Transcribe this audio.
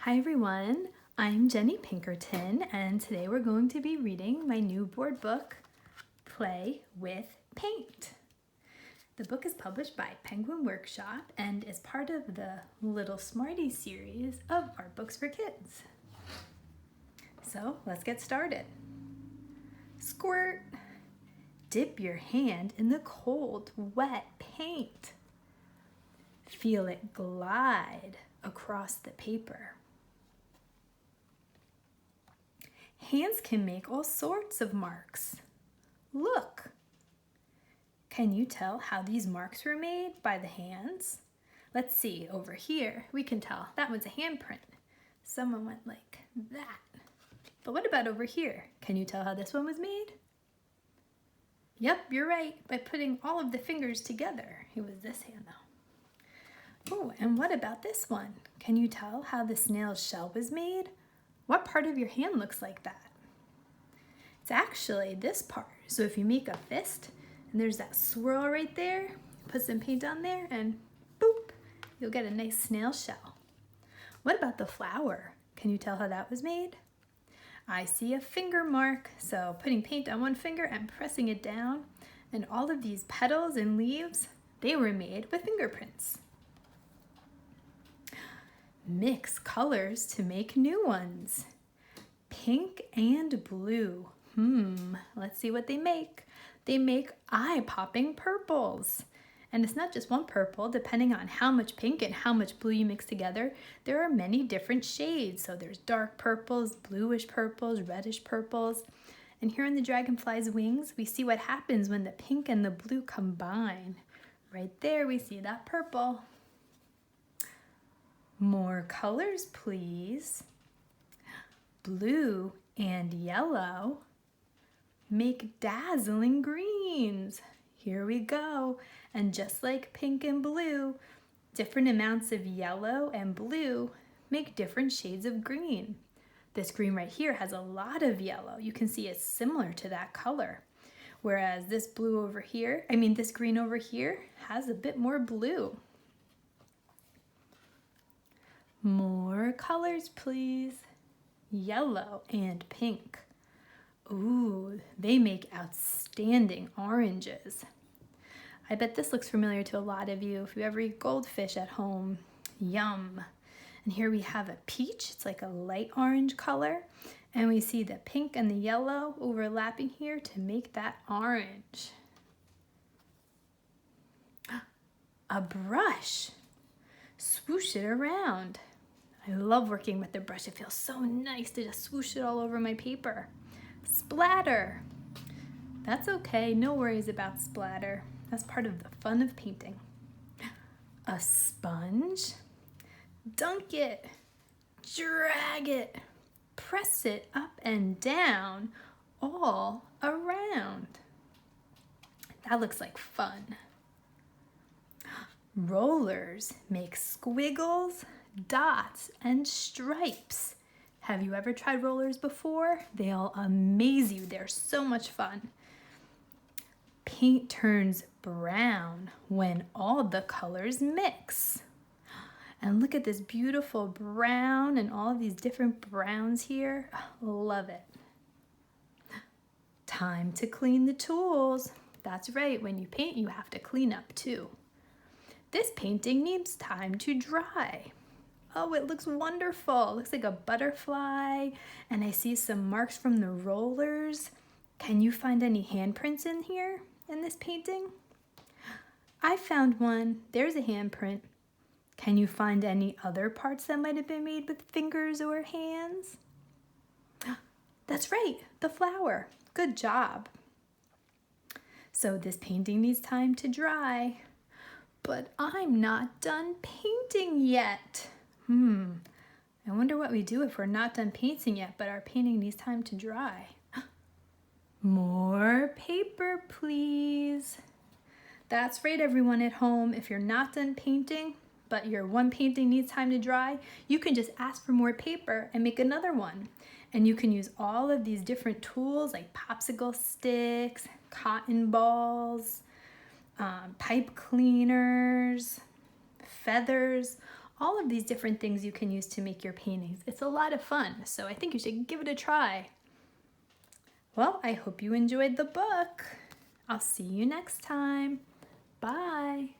Hi everyone, I'm Jenny Pinkerton and today we're going to be reading my new board book, Play with Paint. The book is published by Penguin Workshop and is part of the Little Smarties series of art books for kids. So let's get started. Squirt! Dip your hand in the cold, wet paint. Feel it glide across the paper. Hands can make all sorts of marks. Look! Can you tell how these marks were made by the hands? Let's see, over here, we can tell that one's a handprint. Someone went like that. But what about over here? Can you tell how this one was made? Yep, you're right, by putting all of the fingers together. It was this hand though. Oh, and what about this one? Can you tell how the snail's shell was made? What part of your hand looks like that? It's actually this part. So if you make a fist and there's that swirl right there, put some paint on there and boop, you'll get a nice snail shell. What about the flower? Can you tell how that was made? I see a finger mark. So putting paint on one finger and pressing it down, and all of these petals and leaves, they were made with fingerprints. Mix colors to make new ones. Pink and blue. Let's see what they make. They make eye-popping purples. And it's not just one purple. Depending on how much pink and how much blue you mix together, there are many different shades. So there's dark purples, bluish purples, reddish purples. And here on the dragonfly's wings, we see what happens when the pink and the blue combine. Right there, we see that purple. More colors, please. Blue and yellow make dazzling greens. Here we go. And just like pink and blue, different amounts of yellow and blue make different shades of green. This green right here has a lot of yellow. You can see it's similar to that color. Whereas this blue over here, this green over here has a bit more blue. More colors, please. Yellow and pink. Ooh, they make outstanding oranges. I bet this looks familiar to a lot of you if you ever eat goldfish at home. Yum. And here we have a peach. It's like a light orange color. And we see the pink and the yellow overlapping here to make that orange. A brush. Swoosh it around. I love working with the brush. It feels so nice to just swoosh it all over my paper. Splatter. That's okay, no worries about splatter. That's part of the fun of painting. A sponge. Dunk it. Drag it. Press it up and down all around. That looks like fun. Rollers make squiggles, dots, and stripes. Have you ever tried rollers before? They'll amaze you. They're so much fun. Paint turns brown when all the colors mix. And look at this beautiful brown and all of these different browns here. Love it. Time to clean the tools. That's right, when you paint, you have to clean up too. This painting needs time to dry. Oh, it looks wonderful. It looks like a butterfly, and I see some marks from the rollers. Can you find any handprints in here in this painting? I found one. There's a handprint. Can you find any other parts that might have been made with fingers or hands? That's right, the flower. Good job. So this painting needs time to dry. But I'm not done painting yet. I wonder what we do if we're not done painting yet, but our painting needs time to dry. More paper, please. That's right, everyone at home. If you're not done painting, but your one painting needs time to dry, you can just ask for more paper and make another one. And you can use all of these different tools like popsicle sticks, cotton balls, pipe cleaners, feathers. all of these different things you can use to make your paintings. It's a lot of fun, so I think you should give it a try. Well, I hope you enjoyed the book. I'll see you next time. Bye.